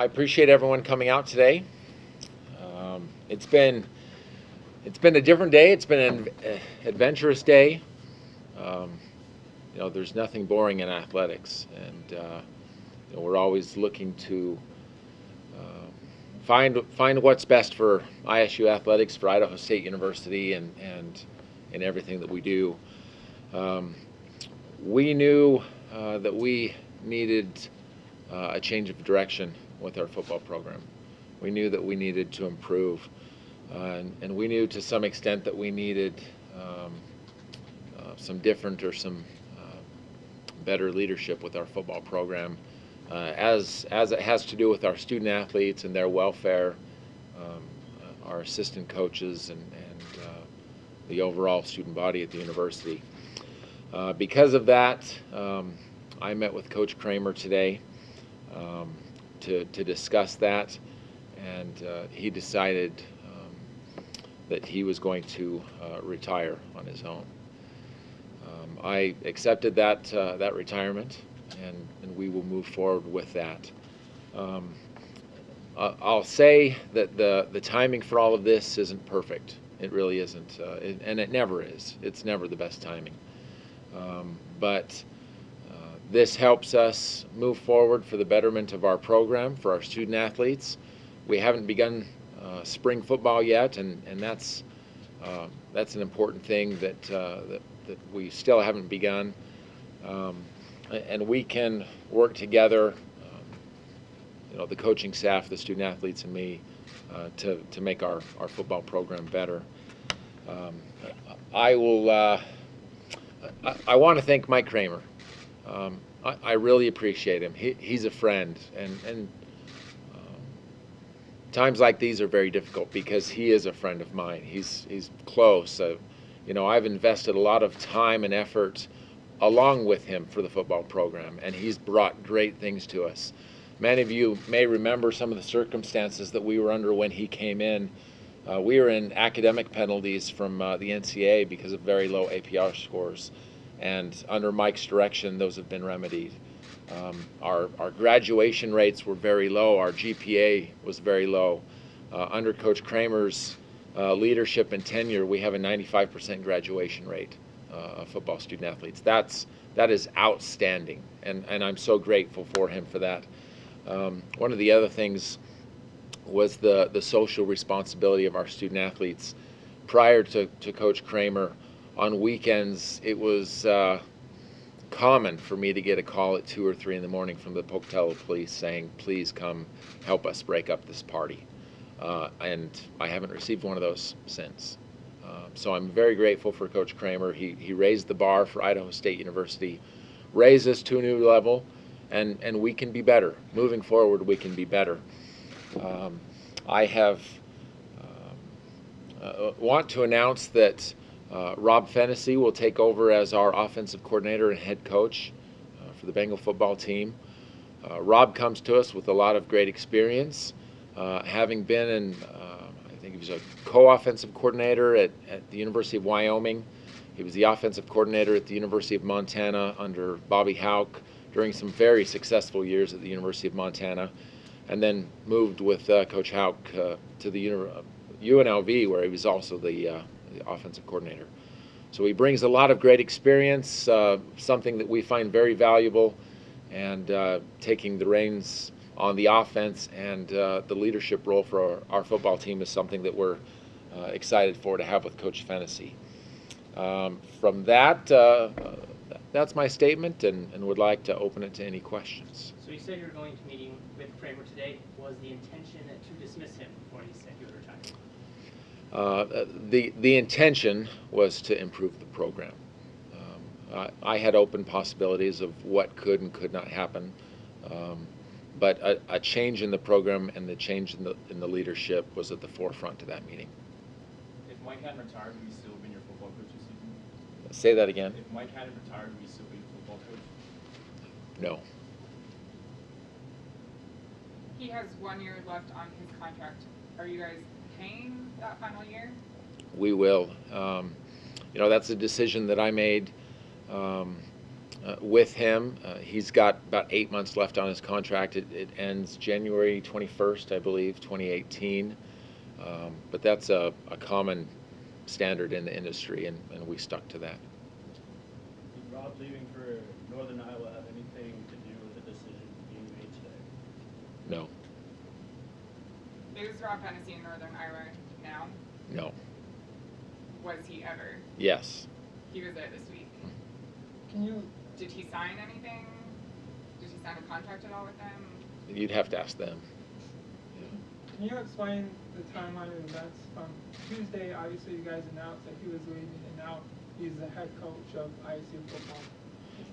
I appreciate everyone coming out today. It's been a different day. It's been an adventurous day. There's nothing boring in athletics, and we're always looking to find what's best for ISU athletics, for Idaho State University, and in everything that we do. We knew that we needed a change of direction with our football program. We knew that we needed to improve, and we knew to some extent that we needed some different or some better leadership with our football program, as it has to do with our student athletes and their welfare, our assistant coaches, and the overall student body at the university. Because of that, I met with Coach Kramer today to discuss that, and he decided that he was going to retire on his own. I accepted that retirement, and we will move forward with that. I'll say that the timing for all of this isn't perfect. It really isn't, and it never is. It's never the best timing. But this helps us move forward for the betterment of our program, for our student athletes. We haven't begun spring football yet, and that's an important thing that we still haven't begun. And we can work together, the coaching staff, the student athletes, and me, to make our football program better. I want to thank Mike Kramer. I really appreciate him. He's a friend, and times like these are very difficult because he is a friend of mine. He's close. I've invested a lot of time and effort along with him for the football program, and he's brought great things to us. Many of you may remember some of the circumstances that we were under when he came in. We were in academic penalties from the NCAA because of very low APR scores, and under Mike's direction, those have been remedied. Our graduation rates were very low. Our GPA was very low. Under Coach Kramer's leadership and tenure, we have a 95% graduation rate of football student athletes. That is outstanding, and I'm so grateful for him for that. One of the other things was the social responsibility of our student athletes. Prior to Coach Kramer, on weekends it was common for me to get a call at 2 or 3 in the morning from the Pocatello police saying, please come help us break up this party. And I haven't received one of those since. So I'm very grateful for Coach Kramer. He raised the bar for Idaho State University, raised us to a new level, and we can be better. Moving forward, we can be better. I want to announce that Rob Fennessy will take over as our offensive coordinator and head coach for the Bengal football team. Rob comes to us with a lot of great experience, having been in, I think he was a co-offensive coordinator at the University of Wyoming. He was the offensive coordinator at the University of Montana under Bobby Houck during some very successful years at the University of Montana, and then moved with Coach Houck to the UNLV, where he was also the offensive coordinator. So he brings a lot of great experience, something that we find very valuable, and taking the reins on the offense and the leadership role for our football team is something that we're excited for to have with Coach Fennessy. From that, that's my statement, and would like to open it to any questions. So you said you were going to meeting with Kramer today. Was the intention to dismiss him before he said he would retire? The intention was to improve the program. I had open possibilities of what could and could not happen, but a change in the program and the change in the leadership was at the forefront of that meeting. If Mike hadn't retired, would he still have been your football coach this season? Say that again. If Mike hadn't retired, would he still be your football coach? No. He has 1 year left on his contract. Are you guys paying that final year? We will. That's a decision that I made with him. He's got about 8 months left on his contract. It ends January 21st, I believe, 2018. But that's a common standard in the industry, and we stuck to that. Did Rob leaving for Northern Iowa have anything to do with the decision being made today? No. Is Rob Hennessy in Northern Iowa now? No. Was he ever? Yes. He was there this week. Did he sign anything? Did he sign a contract at all with them? You'd have to ask them. Can you explain the timeline of events? From Tuesday, obviously you guys announced that he was leaving, and now he's the head coach of ISU Football.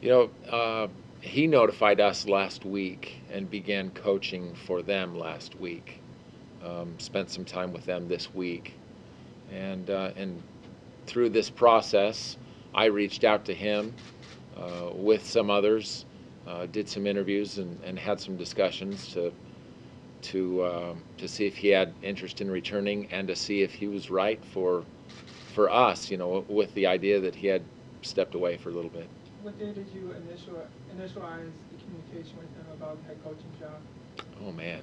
You know, he notified us last week and began coaching for them last week. Spent some time with them this week. And through this process, I reached out to him with some others, did some interviews and had some discussions to see if he had interest in returning and to see if he was right for us, you know, with the idea that he had stepped away for a little bit. What day did you initialize the communication with him about the head coaching job? Oh man.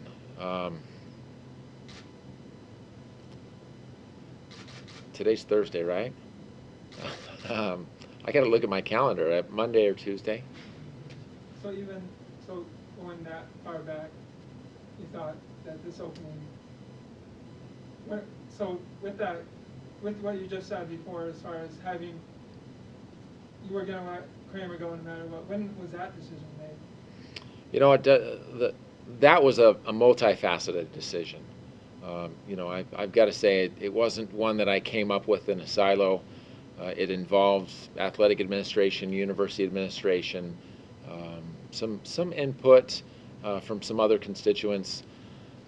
Today's Thursday, right? I got to look at my calendar. Monday or Tuesday. So going that far back, you thought that this opening. With what you just said before, as far as you were going to let Kramer go no matter what. When was that decision made? You know, that was a multifaceted decision. You know, I've got to say it wasn't one that I came up with in a silo. It involved athletic administration, university administration, some input from some other constituents,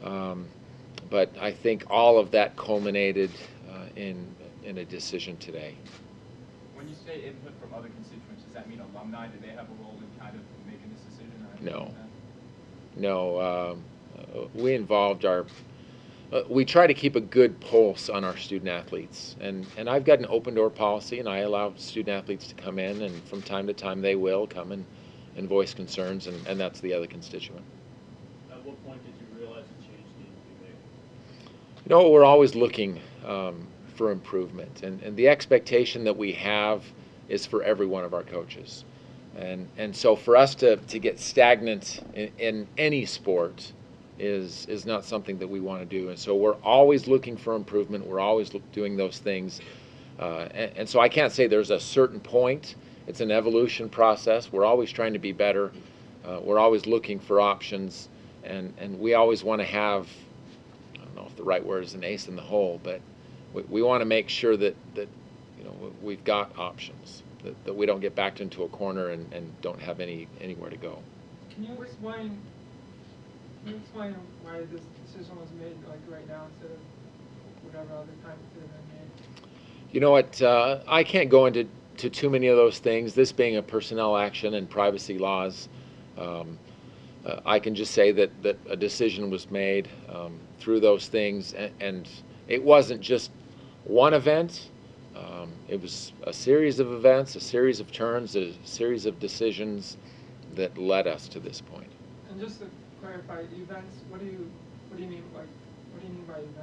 but I think all of that culminated in a decision today. When you say input from other constituents, does that mean alumni? Do they have a role in kind of making this decision? No. We involved we try to keep a good pulse on our student athletes, and I've got an open door policy, and I allow student athletes to come in, and from time to time they will come and voice concerns, and that's the other constituent. At what point did you realize a change needed to be made? You know, we're always looking for improvement, and the expectation that we have is for every one of our coaches, and so for us to get stagnant in any sport is not something that we want to do, and so we're always looking for improvement. We're always doing those things, and so I can't say there's a certain point. It's an evolution process. We're always trying to be better. We're always looking for options, and we always want to have, I don't know if the right word is an ace in the hole, but we want to make sure that you know, we've got options, that we don't get backed into a corner and don't have anywhere to go. Can you explain why this decision was made like right now instead of whatever other time it could have been made? You know what? I can't go into too many of those things. This being a personnel action and privacy laws, I can just say that a decision was made through those things, and it wasn't just one event. It was a series of events, a series of turns, a series of decisions that led us to this point. And just to clarify, events. What do you mean by events?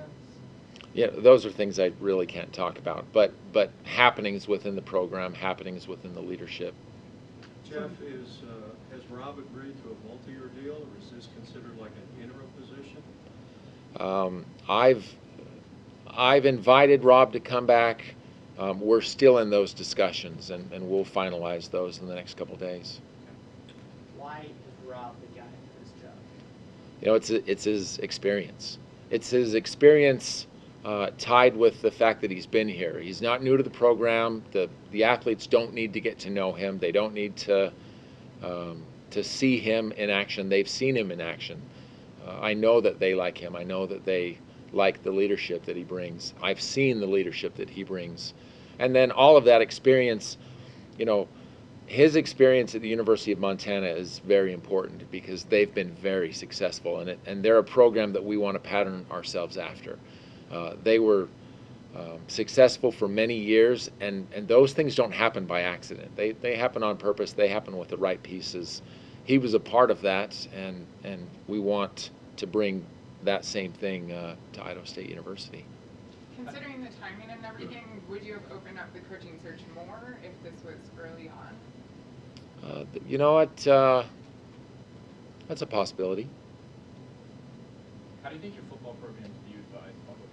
Yeah, those are things I really can't talk about. But happenings within the program, happenings within the leadership. Jeff, has Rob agreed to a multi-year deal, or is this considered like an interim position? I've invited Rob to come back. We're still in those discussions, and we'll finalize those in the next couple of days. Why is Rob the guy for this job? You know, it's his experience. It's his experience tied with the fact that he's been here. He's not new to the program. The athletes don't need to get to know him. They don't need to see him in action. They've seen him in action. I know that they like him. I know that they like the leadership that he brings. I've seen the leadership that he brings. And then all of that experience, you know, his experience at the University of Montana is very important because they've been very successful in it, and they're a program that we want to pattern ourselves after. They were successful for many years, and those things don't happen by accident. They happen on purpose. They happen with the right pieces. He was a part of that, and we want to bring that same thing to Idaho State University. Considering the timing and everything, would you have opened up the coaching search more if this was early on? You know what? That's a possibility. How do you think your football program is viewed by the public?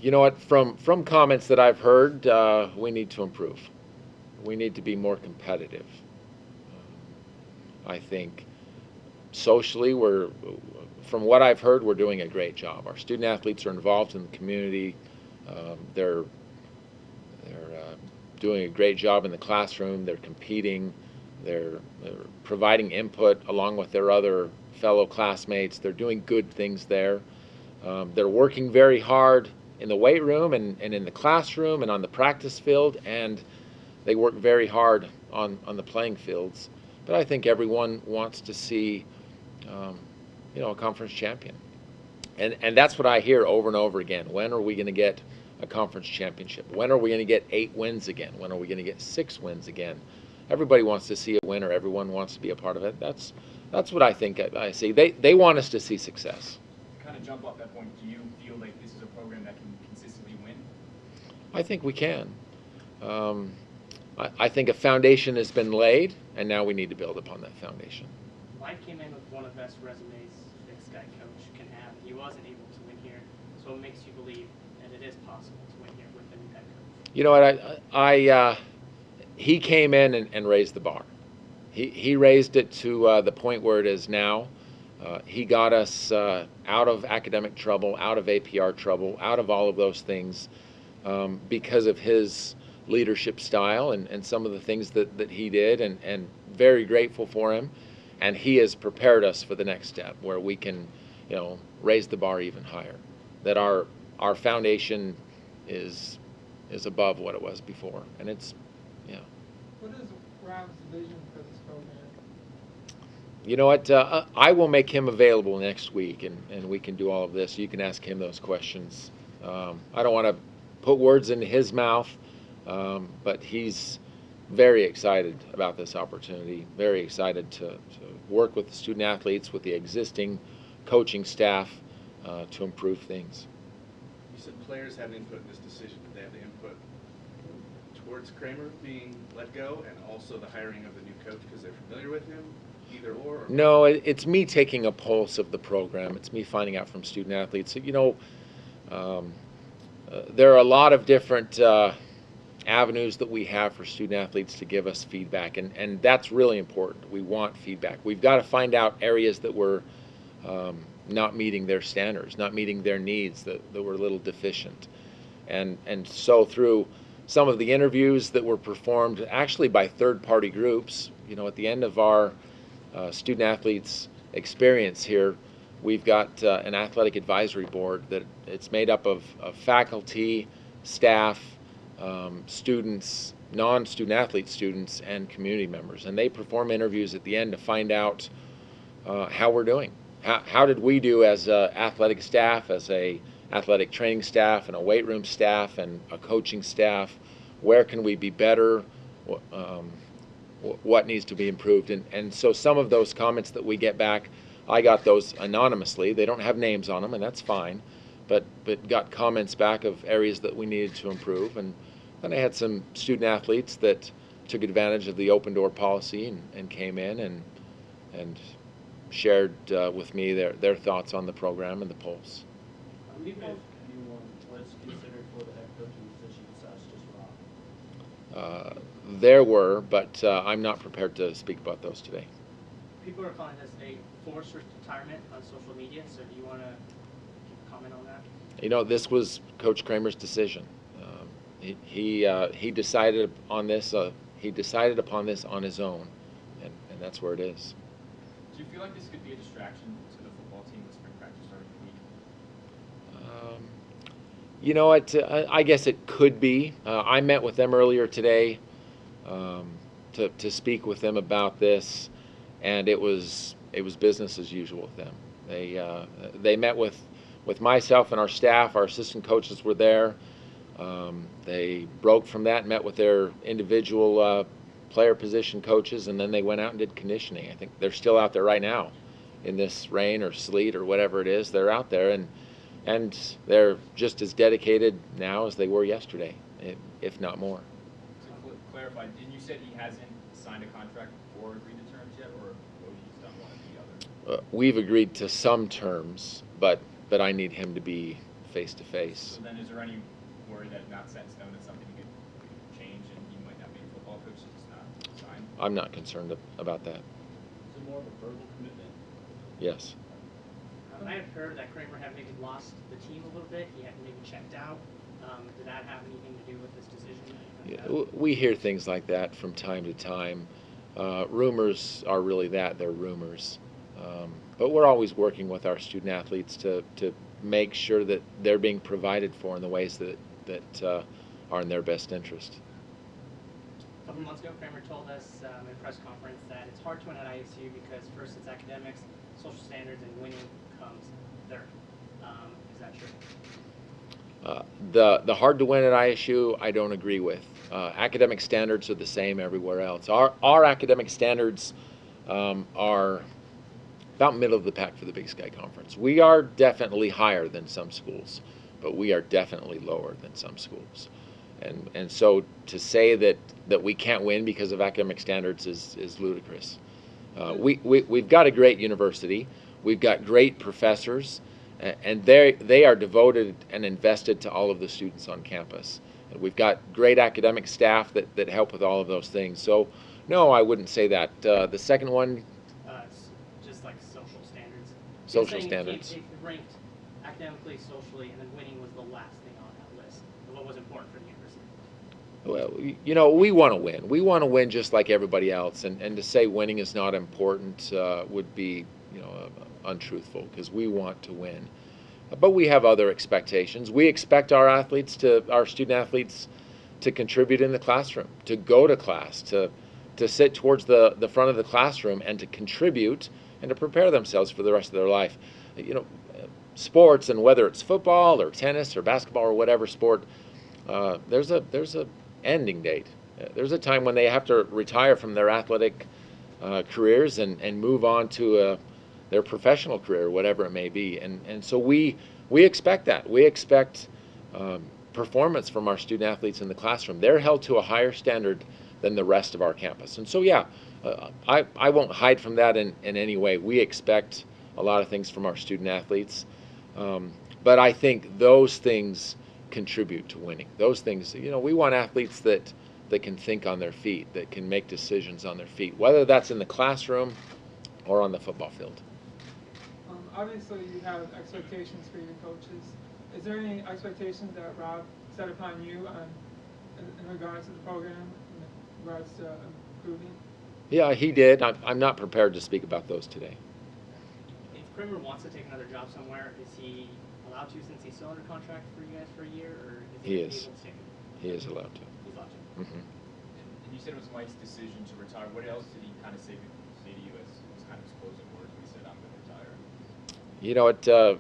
You know what? From comments that I've heard, we need to improve. We need to be more competitive. I think socially, from what I've heard, we're doing a great job. Our student athletes are involved in the community. They're doing a great job in the classroom. They're competing. They're providing input along with their other fellow classmates. They're doing good things there. They're working very hard in the weight room and in the classroom and on the practice field, and they work very hard on the playing fields. But I think everyone wants to see a conference champion. And that's what I hear over and over again. When are we going to get a conference championship? When are we going to get 8 wins again? When are we going to get 6 wins again? Everybody wants to see a winner. Everyone wants to be a part of it. That's what I think I see. They want us to see success. To kind of jump off that point, do you feel like this is a program that can consistently win? I think we can. I think a foundation has been laid, and now we need to build upon that foundation. Mike came in with one of the best resumes this guy coach can have. He wasn't able to win here, so it makes you believe that it is possible to win here with the new head coach. You know what? He came in and raised the bar. He raised it to the point where it is now. He got us out of academic trouble, out of APR trouble, out of all of those things because of his leadership style and some of the things that he did, and very grateful for him. And he has prepared us for the next step where we can, raise the bar even higher. That our foundation is above what it was before, and it's, What is Rob's vision for this program? You know what? I will make him available next week, and we can do all of this. You can ask him those questions. I don't want to put words into his mouth, but he's very excited about this opportunity, very excited to work with the student athletes, with the existing coaching staff to improve things. You said players had input in this decision. Did they have the input towards Kramer being let go and also the hiring of the new coach because they're familiar with him, either or? No, it's me taking a pulse of the program. It's me finding out from student athletes. There are a lot of different avenues that we have for student athletes to give us feedback, and that's really important. We want feedback. We've got to find out areas that we're not meeting their standards, not meeting their needs, that we're a little deficient. And so through some of the interviews that were performed actually by third-party groups, at the end of our student athletes experience here, we've got an athletic advisory board that it's made up of faculty, staff, students, non-student athlete students, and community members. And they perform interviews at the end to find out how we're doing. How did we do as athletic staff, as a athletic training staff, and a weight room staff, and a coaching staff? Where can we be better? What needs to be improved? And so some of those comments that we get back, I got those anonymously. They don't have names on them, and that's fine. But got comments back of areas that we needed to improve. And then I had some student athletes that took advantage of the open door policy and came in and shared with me their thoughts on the program and the polls. How many anyone was considered for the head coaching position besides just Rob? There were, but I'm not prepared to speak about those today. People are calling this a forced retirement on social media, so do you want to comment on that? This was Coach Kramer's decision. He decided on this. He decided upon this on his own, and that's where it is. Do you feel like this could be a distraction to the football team with spring practice starting the week? I guess it could be. I met with them earlier today to speak with them about this, and it was business as usual with them. They met with with myself and our staff. Our assistant coaches were there. They broke from that, met with their individual player position coaches, and then they went out and did conditioning. I think they're still out there right now in this rain or sleet or whatever it is. They're out there, and they're just as dedicated now as they were yesterday, if not more. To clarify, didn't you said he hasn't signed a contract or agreed to terms yet, or he's done one or the other? We've agreed to some terms, but I need him to be face-to-face. So then is there any worry that not set in stone that something could change and he might not be a football coach if it's not signed? I'm not concerned about that. Is it more of a verbal commitment? Yes. I had heard that Kramer had maybe lost the team a little bit. He had maybe checked out. Did that have anything to do with this decision? Yeah, we hear things like that from time to time. Rumors are really that, they're rumors. But we're always working with our student athletes to make sure that they're being provided for in the ways that are in their best interest. A couple months ago, Kramer told us in a press conference that it's hard to win at ISU because first it's academics, social standards, and winning comes third. Is that true? The hard to win at ISU, I don't agree with. Academic standards are the same everywhere else. Our academic standards are about middle of the pack for the Big Sky Conference. We are definitely higher than some schools, but we are definitely lower than some schools. And so to say that we can't win because of academic standards is ludicrous. We've got a great university. We've got great professors, and they are devoted and invested to all of the students on campus. And we've got great academic staff that help with all of those things. So, no, I wouldn't say that. The second one, Just like social standards. Social You're saying standards. It ranked academically, socially, and then winning was the last thing on that list of what was important for the university. well, we want to win. We want to win just like everybody else. And to say winning is not important would be, untruthful, because we want to win. But we have other expectations. We expect our student athletes to contribute in the classroom, to go to class, to sit towards the front of the classroom and to contribute and to prepare themselves for the rest of their life. Sports, and whether it's football or tennis or basketball or whatever sport, there's a ending date. There's a time when they have to retire from their athletic careers and move on to their professional career, whatever it may be. And so we expect that. We expect performance from our student athletes in the classroom. They're held to a higher standard than the rest of our campus. And so, I won't hide from that in any way. We expect a lot of things from our student athletes. But I think those things contribute to winning. Those things, we want athletes that can think on their feet, that can make decisions on their feet, whether that's in the classroom or on the football field. Obviously, you have expectations for your coaches. Is there any expectations that Rob set upon you in regards to the program, in regards to improving? Yeah, he did. I'm not prepared to speak about those today. If Kramer wants to take another job somewhere, is he allowed to, since he's still under contract for you guys for a year, or is He is. able to take it? He is allowed to. He's allowed to. Mm-hmm. And you said it was Mike's decision to retire. What else did he kind of say to you as kind of his closing words when he said, "I'm going to retire"?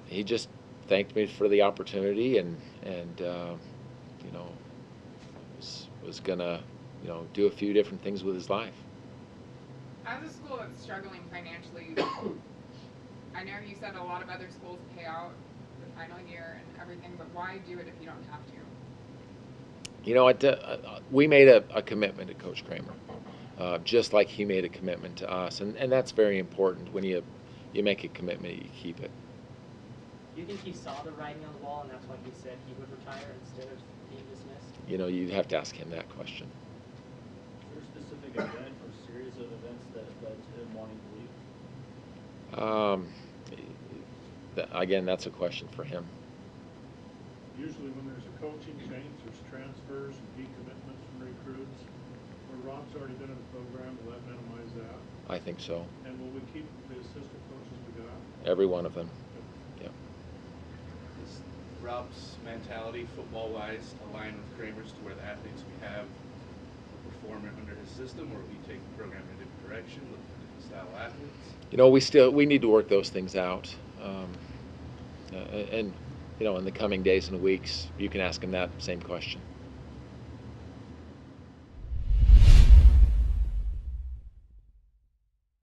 He just thanked me for the opportunity and was gonna do a few different things with his life. As a school that's struggling financially, I know you said a lot of other schools pay out the final year and everything, but why do it if you don't have to? We made a commitment to Coach Kramer, just like he made a commitment to us, and that's very important. When you make a commitment, you keep it. Do you think he saw the writing on the wall, and that's why he said he would retire instead of being dismissed? You'd have to ask him that question. Is there a specific event or series of events that led to him wanting to leave? Again, that's a question for him. Usually when there's a coaching change, there's transfers and decommitments from recruits. Where Rob's already been in the program, will that minimize that? I think so. And will we keep the assistant coaches we got? Every one of them. Yeah. Is Rob's mentality, football-wise, align with Kramer's to where the athletes we have perform under his system, or we take the program in a different direction, look for different style athletes? We need to work those things out. And in the coming days and weeks, you can ask him that same question.